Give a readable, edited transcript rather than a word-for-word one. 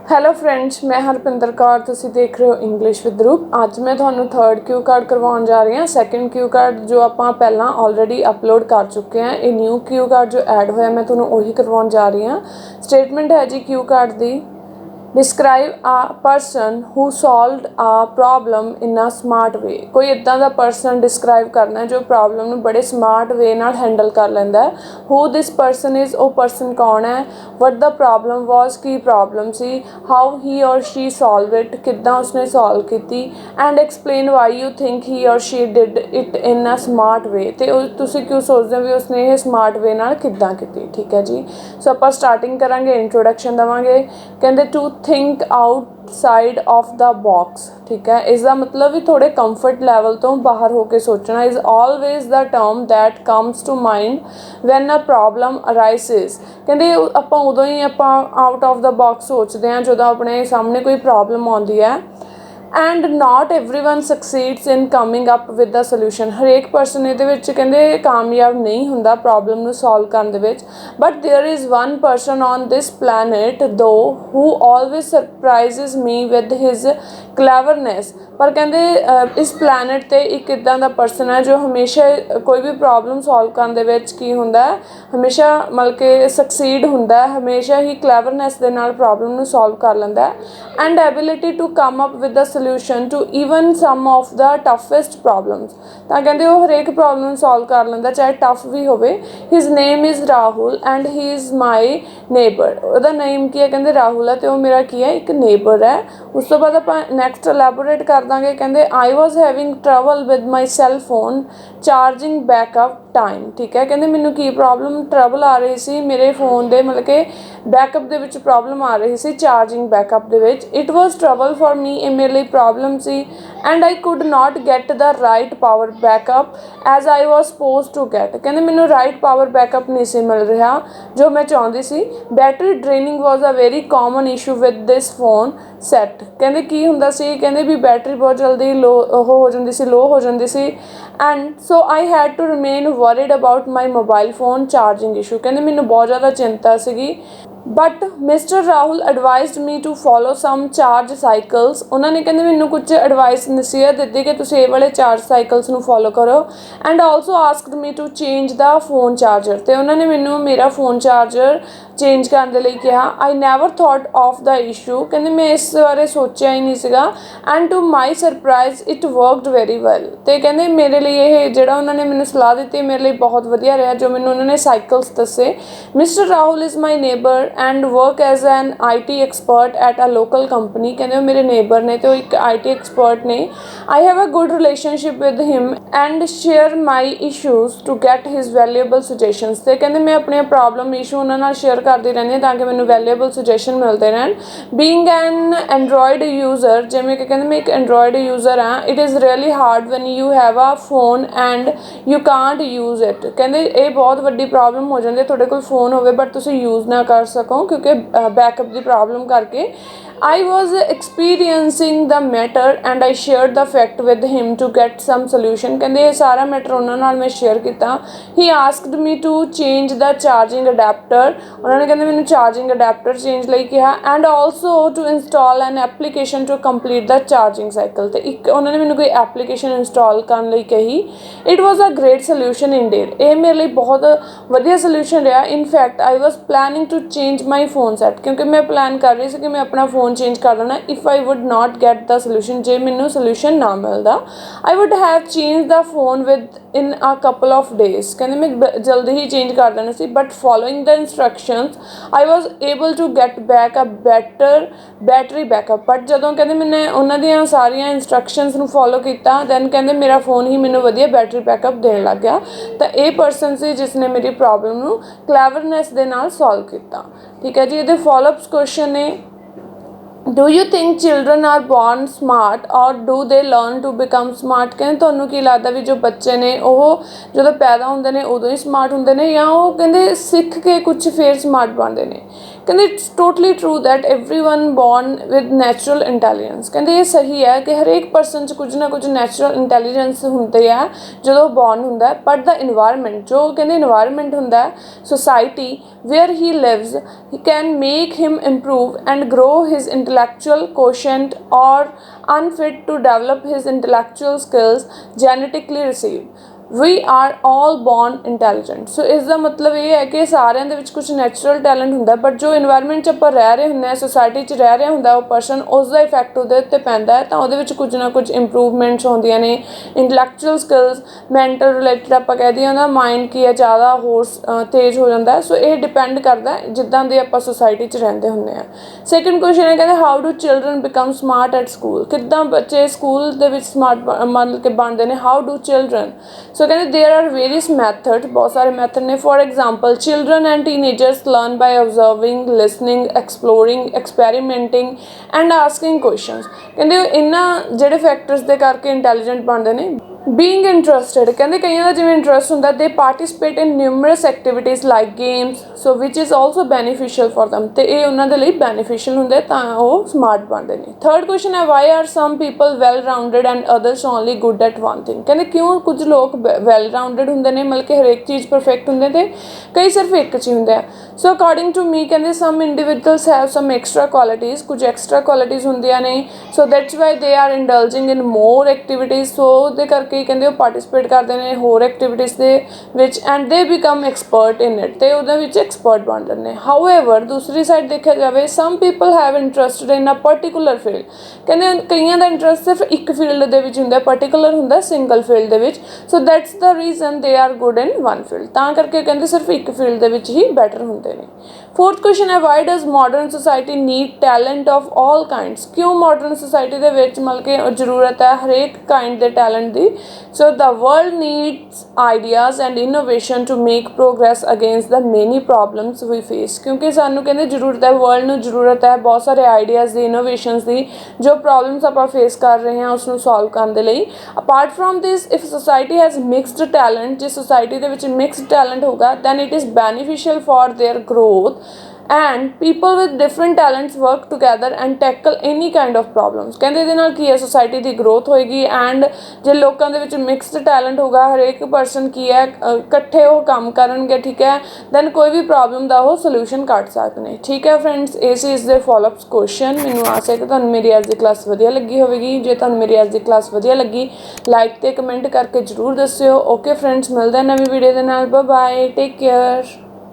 Hello friends, ਮੈਂ ਹਰਪਿੰਦਰ ਕੌਰ। ਤੁਸੀਂ ਦੇਖ ਰਹੇ ਹੋ ਇੰਗਲਿਸ਼ ਵਿਦ ਰੂਪ। ਅੱਜ ਮੈਂ ਤੁਹਾਨੂੰ ਥਰਡ ਕਿਊ ਕਾਰਡ ਕਰਵਾਉਣ ਜਾ ਰਹੀ ਹਾਂ। ਸੈਕੰਡ ਕਿਊ ਕਾਰਡ ਜੋ ਆਪਾਂ ਪਹਿਲਾਂ ਆਲਰੇਡੀ ਅਪਲੋਡ ਕਰ ਚੁੱਕੇ ਹਾਂ, ਇਹ ਨਿਊ ਕਿਊ ਕਾਰਡ ਜੋ ਐਡ ਹੋਇਆ ਮੈਂ ਤੁਹਾਨੂੰ ਉਹੀ ਕਰਵਾਉਣ ਜਾ ਰਹੀ ਹਾਂ। ਸਟੇਟਮੈਂਟ ਹੈ ਜੀ ਕਿਊ ਕਾਰਡ ਦੀ, ਡਿਸਕ੍ਰਾਈਬ ਆ ਪਰਸਨ ਹੂ ਸੋਲਵਡ ਆ ਪ੍ਰੋਬਲਮ ਇਨ ਆ ਸਮਾਰਟ ਵੇ। ਕੋਈ ਇੱਦਾਂ ਦਾ ਪਰਸਨ ਡਿਸਕ੍ਰਾਈਬ ਕਰਨਾ ਜੋ ਪ੍ਰੋਬਲਮ ਨੂੰ ਬੜੇ ਸਮਾਰਟ ਵੇ ਨਾਲ ਹੈਂਡਲ ਕਰ ਲੈਂਦਾ ਹੈ। ਹੂ ਦਿਸ ਪਰਸਨ ਇਜ਼, ਉਹ ਪਰਸਨ ਕੌਣ ਹੈ। ਵਟ ਦਾ ਪ੍ਰੋਬਲਮ ਵਾਜ਼, ਕੀ ਪ੍ਰੋਬਲਮ ਸੀ। How he or she solve it, ਕਿੱਦਾਂ ਉਸਨੇ ਸੋਲਵ ਕੀਤੀ। And explain why you think he or she did it in a smart way, ਅਤੇ ਤੁਸੀਂ ਕਿਉਂ ਸੋਚਦੇ ਹੋ ਵੀ ਉਸਨੇ ਇਹ ਸਮਾਰਟ ਵੇ ਨਾਲ ਕਿੱਦਾਂ ਕੀਤੀ। ਠੀਕ ਹੈ ਜੀ। ਸੋ ਆਪਾਂ ਸਟਾਰਟਿੰਗ ਕਰਾਂਗੇ, ਇੰਟਰੋਡਕਸ਼ਨ ਦੇਵਾਂਗੇ। ਕਹਿੰਦੇ to think outside of the box. ਠੀਕ ਹੈ, ਇਸ ਦਾ ਮਤਲਬ ਵੀ ਥੋੜ੍ਹੇ ਕੰਫਰਟ ਲੈਵਲ ਤੋਂ ਬਾਹਰ ਹੋ ਕੇ ਸੋਚਣਾ। Is always the term that comes to mind when a problem arises. ਕਹਿੰਦੇ ਆਪਾਂ ਉਦੋਂ ਹੀ ਆਊਟ ਆਫ ਦਾ ਬਾਕਸ ਸੋਚਦੇ ਹਾਂ ਜਦੋਂ ਆਪਣੇ ਸਾਹਮਣੇ ਕੋਈ ਪ੍ਰੋਬਲਮ ਆਉਂਦੀ ਹੈ। And not every one succeeds in coming up with the solution. ਹਰੇਕ ਪਰਸਨ ਇਹਦੇ ਵਿੱਚ ਕਹਿੰਦੇ ਕਾਮਯਾਬ ਨਹੀਂ ਹੁੰਦਾ ਪ੍ਰੋਬਲਮ ਨੂੰ ਸੋਲਵ ਕਰਨ ਦੇ ਵਿੱਚ। But there is one person on this planet ਦੋ ਹੂ always surprises me with his ਕਲੈਵਰਨੈਸ। ਪਰ ਕਹਿੰਦੇ ਇਸ ਪਲੈਨਟ 'ਤੇ ਇੱਕ ਇੱਦਾਂ ਦਾ ਪਰਸਨ ਹੈ ਜੋ ਹਮੇਸ਼ਾ ਕੋਈ ਵੀ ਪ੍ਰੋਬਲਮ ਸੋਲਵ ਕਰਨ ਦੇ ਵਿੱਚ ਕੀ ਹੁੰਦਾ ਹੈ, ਹਮੇਸ਼ਾ ਮਤਲਬ ਕਿ ਸਕਸੀਡ ਹੁੰਦਾ, ਹਮੇਸ਼ਾ ਹੀ ਕਲੈਵਰਨੈਸ ਦੇ ਨਾਲ ਪ੍ਰੋਬਲਮ ਨੂੰ ਸੋਲਵ ਕਰ ਲੈਂਦਾ ਹੈ। And ability to come up with the solution to even some of the toughest problems. ਤਾਂ ਕਹਿੰਦੇ ਉਹ ਹਰੇਕ ਪ੍ਰੋਬਲਮ ਨੂੰ ਸੋਲਵ ਕਰ ਲੈਂਦਾ ਚਾਹੇ ਟਫ ਵੀ ਹੋਵੇ। His name is Rahul and he is my neighbour. ਉਹਦਾ ਨੇਮ ਕੀ ਹੈ, ਕਹਿੰਦੇ ਰਾਹੁਲ ਹੈ, ਅਤੇ ਉਹ ਮੇਰਾ ਕੀ ਹੈ, ਇੱਕ ਨੇਬਰ ਹੈ। ਉਸ ਤੋਂ ਬਾਅਦ ਆਪਾਂ ਨੈਕਸਟ ਐਲੈਬੋਰੇਟ ਕਰ ਦਾਂਗੇ। ਕਹਿੰਦੇ I was having trouble with my cell phone charging backup time. ਠੀਕ ਹੈ, ਕਹਿੰਦੇ ਮੈਨੂੰ ਕੀ ਟਰਬਲ ਆ ਰਹੀ ਸੀ ਮੇਰੇ ਫੋਨ ਦੇ, ਮਤਲਬ ਕਿ ਬੈਕਅਪ ਦੇ ਵਿੱਚ ਪ੍ਰੋਬਲਮ ਆ ਰਹੀ ਸੀ, ਚਾਰਜਿੰਗ ਬੈਕਅਪ ਦੇ ਵਿੱਚ। It was trouble for me, ਇਹ ਮੇਰੇ ਲਈ ਪ੍ਰੋਬਲਮ ਸੀ। And I could not get the right power backup as I was suppose to get. ਕਹਿੰਦੇ ਮੈਨੂੰ ਰਾਈਟ ਪਾਵਰ ਬੈਕਅਪ ਨਹੀਂ ਸੀ ਮਿਲ ਰਿਹਾ ਜੋ ਮੈਂ ਚਾਹੁੰਦੀ ਸੀ। Battery draining was a very common issue with this phone set. ਕਹਿੰਦੇ ਕੀ ਹੁੰਦਾ ਸੀ, ਕਹਿੰਦੇ ਵੀ ਬੈਟਰੀ ਬਹੁਤ ਜਲਦੀ ਲੋ ਹੋ ਜਾਂਦੀ ਸੀ, ਲੋਅ ਹੋ ਜਾਂਦੀ ਸੀ। And so I had to remain worried about my mobile phone charging issue. ਕਹਿੰਦੇ ਮੈਨੂੰ ਬਹੁਤ ਜ਼ਿਆਦਾ ਚਿੰਤਾ ਸੀਗੀ। But mister Rahul advised me to follow some charge cycles. ਉਹਨਾਂ ਨੇ ਕਹਿੰਦੇ ਮੈਨੂੰ ਕੁਝ ਐਡਵਾਈਸ ਨਸੀਹਤ ਦਿੱਤੀ ਕਿ ਤੁਸੀਂ ਇਹ ਵਾਲੇ ਚਾਰਜ ਸਾਈਕਲਸ ਨੂੰ ਫੋਲੋ ਕਰੋ। And also asked me to change the phone charger. ਅਤੇ ਉਹਨਾਂ ਨੇ ਮੈਨੂੰ ਮੇਰਾ ਫੋਨ ਚਾਰਜਰ ਚੇਂਜ ਕਰਨ ਦੇ ਲਈ ਕਿਹਾ। I never thought of the issue. ਕਹਿੰਦੇ ਮੈਂ ਇਸ ਬਾਰੇ ਸੋਚਿਆ ਹੀ ਨਹੀਂ ਸੀਗਾ। And to my surprise it worked very well. ਅਤੇ ਕਹਿੰਦੇ ਮੇਰੇ ਲਈ ਇਹ ਜਿਹੜਾ ਉਹਨਾਂ ਨੇ ਮੈਨੂੰ ਸਲਾਹ ਦਿੱਤੀ ਮੇਰੇ ਲਈ ਬਹੁਤ ਵਧੀਆ ਰਿਹਾ ਜੋ ਮੈਨੂੰ ਉਹਨਾਂ ਨੇ ਸਾਈਕਲਸ ਦੱਸੇ। Mister Rahul is my neighbour and work as an IT expert at a local company. ਕਹਿੰਦੇ ਉਹ ਮੇਰੇ ਨੇਬਰ ਨੇ ਅਤੇ ਉਹ ਇੱਕ IT ਐਕਸਪਰਟ ਨੇ। I have a good relationship with him and share my issues to get his valuable suggestions. ਅਤੇ ਕਹਿੰਦੇ ਮੈਂ ਆਪਣੀਆਂ ਪ੍ਰੋਬਲਮ ਇਸ਼ੂ ਉਹਨਾਂ ਨਾਲ ਸ਼ੇਅਰ ਕਰਦੀ ਰਹਿੰਦੀ ਹਾਂ ਤਾਂ ਕਿ ਮੈਨੂੰ ਵੈਲਿਊਏਬਲ ਸੁਜੈਸ਼ਨ ਮਿਲਦੇ ਰਹਿਣ। ਬੀਇੰਗ ਐਨ ਐਂਡਰੋਇਡ ਯੂਜ਼ਰ, ਜਿਵੇਂ ਕਿ ਕਹਿੰਦੇ ਮੈਂ ਇੱਕ ਐਂਡਰੋਇਡ ਯੂਜ਼ਰ ਹਾਂ। It is really hard when you have a phone and you can't use it. ਕਹਿੰਦੇ ਇਹ ਬਹੁਤ ਵੱਡੀ ਪ੍ਰੋਬਲਮ ਹੋ ਜਾਂਦੀ ਹੈ ਤੁਹਾਡੇ ਕੋਲ ਫੋਨ ਹੋਵੇ ਬਟ ਤੁਸੀਂ ਯੂਜ਼ ਨਾ ਕਰ ਸਕੋ ਕਿਉਂਕਿ ਬੈਕਅਪ ਦੀ ਪ੍ਰੋਬਲਮ ਕਰਕੇ। I was experiencing the matter and I shared the fact with him to get some solution। ਕਹਿੰਦੇ ਇਹ ਸਾਰਾ ਮੈਟਰ ਉਹਨਾਂ ਨਾਲ ਮੈਂ ਸ਼ੇਅਰ ਕੀਤਾ। He asked me to change the charging adapter। ਉਹਨਾਂ ਨੇ ਕਹਿੰਦੇ ਮੈਨੂੰ ਚਾਰਜਿੰਗ ਅਡੈਪਟਰ ਚੇਂਜ ਲਈ ਕਿਹਾ। And also to install an application to complete the charging cycle। ਅਤੇ ਇੱਕ ਉਹਨਾਂ ਨੇ ਮੈਨੂੰ ਕੋਈ ਐਪਲੀਕੇਸ਼ਨ ਇੰਸਟਾਲ ਕਰਨ ਲਈ ਕਹੀ। It was a great solution indeed। ਇਹ ਮੇਰੇ ਲਈ ਬਹੁਤ ਵਧੀਆ ਸੋਲਿਊਸ਼ਨ ਰਿਹਾ। In fact I was planning to change my phone set। ਕਿਉਂਕਿ ਮੈਂ ਪਲਾਨ ਕਰ ਰਹੀ ਸੀ ਕਿ ਮੈਂ ਆਪਣਾ ਫੋਨ ਚੇਂਜ ਕਰ ਲੈਣਾ। If I would not get the solution, ਜੇ ਮੈਨੂੰ ਸੋਲਿਊਸ਼ਨ ਨਾ ਮਿਲਦਾ। I would have change the phone within a couple of days. ਕਹਿੰਦੇ ਮੈਂ ਜਲਦੀ ਹੀ ਚੇਂਜ ਕਰ ਦੇਣਾ ਸੀ। But following the instructions I was able to get back a better battery backup. But ਜਦੋਂ ਕਹਿੰਦੇ ਮੈਨੇ ਉਹਨਾਂ ਦੀਆਂ ਸਾਰੀਆਂ ਇੰਸਟਰਕਸ਼ਨਸ ਨੂੰ ਫੋਲੋ ਕੀਤਾ ਦੈਨ ਕਹਿੰਦੇ ਮੇਰਾ ਫੋਨ ਹੀ ਮੈਨੂੰ ਵਧੀਆ ਬੈਟਰੀ ਬੈਕਅਪ ਦੇਣ ਲੱਗ ਗਿਆ। ਤਾਂ ਇਹ ਪਰਸਨ ਸੀ ਜਿਸ ਨੇ ਮੇਰੀ ਪ੍ਰੋਬਲਮ ਨੂੰ ਕਲੈਵਰਨੈਸ ਦੇ ਨਾਲ ਸੋਲਵ ਕੀਤਾ। ਠੀਕ ਹੈ ਜੀ। ਇਹਦੇ ਫੋਲੋਅਪਸ ਕੁਐਸਚਨ ਨੇ, do you think children are born smart or do they learn to become smart. ਕਹਿੰਦੇ ਤੁਹਾਨੂੰ ਕੀ ਲੱਗਦਾ ਵੀ ਜੋ ਬੱਚੇ ਨੇ ਉਹ ਜਦੋਂ ਪੈਦਾ ਹੁੰਦੇ ਨੇ ਉਦੋਂ ਹੀ ਸਮਾਰਟ ਹੁੰਦੇ ਨੇ ਜਾਂ ਉਹ ਕਹਿੰਦੇ ਸਿੱਖ ਕੇ ਕੁਛ ਫੇਰ ਸਮਾਰਟ ਬਣਦੇ ਨੇ। ਕਹਿੰਦੇ it's totally true that everyone born with natural intelligence. ਕਹਿੰਦੇ ਇਹ ਸਹੀ ਹੈ ਕਿ ਹਰੇਕ ਪਰਸਨ 'ਚ ਕੁਝ ਨਾ ਕੁਝ ਨੈਚੁਰਲ ਇੰਟੈਲੀਜੈਂਸ ਹੁੰਦੇ ਆ ਜਦੋਂ ਬੋਰਨ ਹੁੰਦਾ, ਬਟ ਦਾ ਇਨਵਾਇਰਮੈਂਟ ਜੋ ਕਹਿੰਦੇ ਇਨਵਾਇਰਮੈਂਟ ਹੁੰਦਾ society where he lives can make him improve and grow his intellectual quotient or unfit to develop his intellectual skills genetically received। We are all born intelligent. So ਇਸ ਦਾ ਮਤਲਬ ਇਹ ਹੈ ਕਿ ਸਾਰਿਆਂ ਦੇ ਵਿੱਚ ਕੁਛ ਨੈਚੁਰਲ ਟੈਲੈਂਟ ਹੁੰਦਾ, ਬਟ ਜੋ ਇਨਵਾਇਰਮੈਂਟ 'ਚ ਆਪਾਂ ਰਹਿ ਰਹੇ ਹੁੰਦੇ ਹਾਂ, ਸੁਸਾਇਟੀ 'ਚ ਰਹਿ ਰਿਹਾ ਹੁੰਦਾ ਉਹ ਪਰਸਨ, ਉਸ ਦਾ ਇਫੈਕਟ ਉਹਦੇ ਉੱਤੇ ਪੈਂਦਾ ਹੈ, ਤਾਂ ਉਹਦੇ ਵਿੱਚ ਕੁਝ ਨਾ ਕੁਝ ਇੰਪਰੂਵਮੈਂਟਸ ਹੁੰਦੀਆਂ ਨੇ। ਇੰਟਲੈਕਚੁਅਲ ਸਕਿੱਲਸ, ਮੈਂਟਲ ਰਿਲੇਟਡ ਆਪਾਂ ਕਹਿ ਦਈਏ ਉਹਦਾ ਮਾਈਂਡ ਕੀ ਹੈ ਜ਼ਿਆਦਾ ਹੋਰ ਤੇਜ਼ ਹੋ ਜਾਂਦਾ। ਸੋ ਇਹ ਡਿਪੈਂਡ ਕਰਦਾ ਜਿੱਦਾਂ ਦੇ ਆਪਾਂ ਸੁਸਾਇਟੀ 'ਚ ਰਹਿੰਦੇ ਹੁੰਦੇ ਹਾਂ। ਸੈਕਿੰਡ ਕੁਐਸਚਨ ਹੈ ਕਹਿੰਦੇ how do children become smart at school. ਕਿੱਦਾਂ ਬੱਚੇ ਸਕੂਲ ਦੇ ਵਿੱਚ ਸਮਾਰਟ ਮਤਲਬ ਕਿ ਬਣਦੇ ਨੇ। ਹਾਊ ਡੂ ਚਿਲਡਰਨ, ਸੋ ਕਹਿੰਦੇ ਦੇयर ਆਰ ਵੇਰੀਅਸ ਮੈਥਡ, ਬਹੁਤ ਸਾਰੇ ਮੈਥਡ ਨੇ। For example children and teenagers learn by observing, listening, exploring, experimenting and asking questions. ਕਹਿੰਦੇ ਇਹਨਾਂ ਜਿਹੜੇ ਫੈਕਟਰਸ ਦੇ ਕਰਕੇ ਇੰਟੈਲੀਜੈਂਟ ਬਣਦੇ ਨੇ। ਬੀਇੰਗ ਇੰਟਰਸਟਿਡ, ਕਹਿੰਦੇ ਕਈਆਂ ਦਾ ਜਿਵੇਂ ਇੰਟਰਸਟ ਹੁੰਦਾ they participate in numerous activities like games, so which is also beneficial for them, ਤੇ ਇਹ ਉਹਨਾਂ ਦੇ ਲਈ ਬੈਨੀਫਿਸ਼ੀਅਲ ਹੁੰਦੇ ਤਾਂ ਉਹ ਸਮਾਰਟ ਬਣਦੇ ਨੇ। ਥਰਡ ਕੁਐਸਚਨ ਹੈ why are some people well rounded and others only good at one thing. ਕਹਿੰਦੇ ਕਿਉਂ ਕੁਝ ਲੋਕ ਵੈਲ ਰਾਊਂਡਡ ਹੁੰਦੇ ਨੇ ਮਤਲਬ ਕਿ ਹਰੇਕ ਚੀਜ਼ ਪਰਫੈਕਟ ਹੁੰਦੇ ਤੇ ਕਈ ਸਿਰਫ ਇੱਕ 'ਚ ਹੀ ਹੁੰਦੇ ਆ। ਸੋ ਅਕੋਰਡਿੰਗ ਟੂ ਮੀ ਕਹਿੰਦੇ some individuals have some extra qualities, ਕੁਝ ਐਕਸਟਰਾ ਕੁਆਲਿਟੀਜ਼ ਹੁੰਦੀਆਂ ਨੇ। So that's why they are indulging in more activities, so ਉਹਦੇ ਕਰਕੇ ਕਹਿੰਦੇ ਉਹ ਪਾਰਟੀਸਪੇਟ ਕਰਦੇ ਨੇ ਹੋਰ ਐਕਟੀਵਿਟੀਜ਼ ਦੇ ਵਿੱਚ ਐਂਡ ਦੇ ਬਿਕਮ ਐਕਸਪਰਟ ਇਨ ਇਟ, ਤੇ ਉਹਦੇ ਵਿੱਚ ਐਕਸਪਰਟ ਬਣ ਜਾਂਦੇ ਨੇ। ਹਾਊਐਵਰ ਦੂਸਰੀ ਸਾਈਡ ਦੇਖਿਆ ਜਾਵੇ some people have interested in a particular field. ਕਹਿੰਦੇ ਕਈਆਂ ਦਾ ਇੰਟਰਸਟ ਸਿਰਫ ਇੱਕ ਫੀਲਡ ਦੇ ਵਿੱਚ ਹੁੰਦਾ, ਪਰਟੀਕੂਲਰ ਹੁੰਦਾ ਸਿੰਗਲ ਫੀਲਡ ਦੇ ਵਿੱਚ। So that's the reason they are good in one field, ਤਾਂ ਕਰਕੇ ਕਹਿੰਦੇ ਸਿਰਫ ਇੱਕ ਫੀਲਡ ਦੇ ਵਿੱਚ ਹੀ ਬੈਟਰ ਹੁੰਦੇ ਨੇ। ਫੋਰਥ ਕੁਐਸਚਨ ਹੈ why does modern society need talent of all kinds. ਕਿਉਂ ਮਾਡਰਨ ਸੋਸਾਇਟੀ ਦੇ ਵਿੱਚ ਮਤਲਬ ਕਿ ਜ਼ਰੂਰਤ ਹੈ ਹਰੇਕ ਕਾਈਂਡ ਦੇ ਟੈਲੈਂਟ ਦੀ। So the world needs ideas and innovation to make progress against the many problems we face। ਕਿਉਂਕਿ ਸਾਨੂੰ ਕਹਿੰਦੇ ਜ਼ਰੂਰਤ ਹੈ, ਵਰਲਡ ਨੂੰ ਜ਼ਰੂਰਤ ਹੈ ਬਹੁਤ ਸਾਰੇ ਆਈਡੀਆਜ਼ ਦੀ, ਇਨੋਵੇਸ਼ਨਸ ਦੀ, ਜੋ ਪ੍ਰੋਬਲਮਸ ਆਪਾਂ ਫੇਸ ਕਰ ਰਹੇ ਹਾਂ ਉਸ ਨੂੰ ਸੋਲਵ ਕਰਨ ਦੇ ਲਈ। Apart from this if society has mixed talent, ਜੇ ਸੋਸਾਇਟੀ ਦੇ ਵਿੱਚ ਮਿਕਸਡ ਟੈਲੈਂਟ ਹੋਗਾ then it is beneficial for their growth and people with different talents work together and tackle any kind of problems। ਕਹਿੰਦੇ ਇਹਦੇ ਨਾਲ ਕੀ ਹੈ society ਦੀ growth ਹੋਏਗੀ and ਜੇ ਲੋਕਾਂ ਦੇ ਵਿੱਚ ਮਿਕਸਡ ਟੈਲੈਂਟ ਹੋਗਾ, ਹਰੇਕ ਪਰਸਨ ਕੀ ਹੈ ਇਕੱਠੇ ਉਹ ਕੰਮ ਕਰਨਗੇ, ਠੀਕ ਹੈ, ਦੈਨ ਕੋਈ ਵੀ ਪ੍ਰੋਬਲਮ ਦਾ ਉਹ ਸੋਲੂਸ਼ਨ ਕੱਢ ਸਕਦੇ ਨੇ। ਠੀਕ ਹੈ ਫਰੈਂਡਸ, ਇਸ ਇਸ ਦੇ ਫੋਲੋਅਪਸ ਕੁਐਸਚਨ। ਮੈਨੂੰ ਆਸ ਹੈ ਕਿ ਤੁਹਾਨੂੰ ਮੇਰੀ ਅੱਜ ਦੀ ਕਲਾਸ ਵਧੀਆ ਲੱਗੀ ਹੋਵੇਗੀ। ਜੇ ਤੁਹਾਨੂੰ ਮੇਰੀ ਅੱਜ ਦੀ ਕਲਾਸ ਵਧੀਆ ਲੱਗੀ ਲਾਈਕ ਤੇ ਕਮੈਂਟ ਕਰਕੇ ਜ਼ਰੂਰ ਦੱਸਿਓ। ਓਕੇ ਫਰੈਂਡਸ, ਮਿਲਦੇ ਹਾਂ ਨਵੀਂ ਵੀਡੀਓ ਦੇ ਨਾਲ। Bye bye, take care.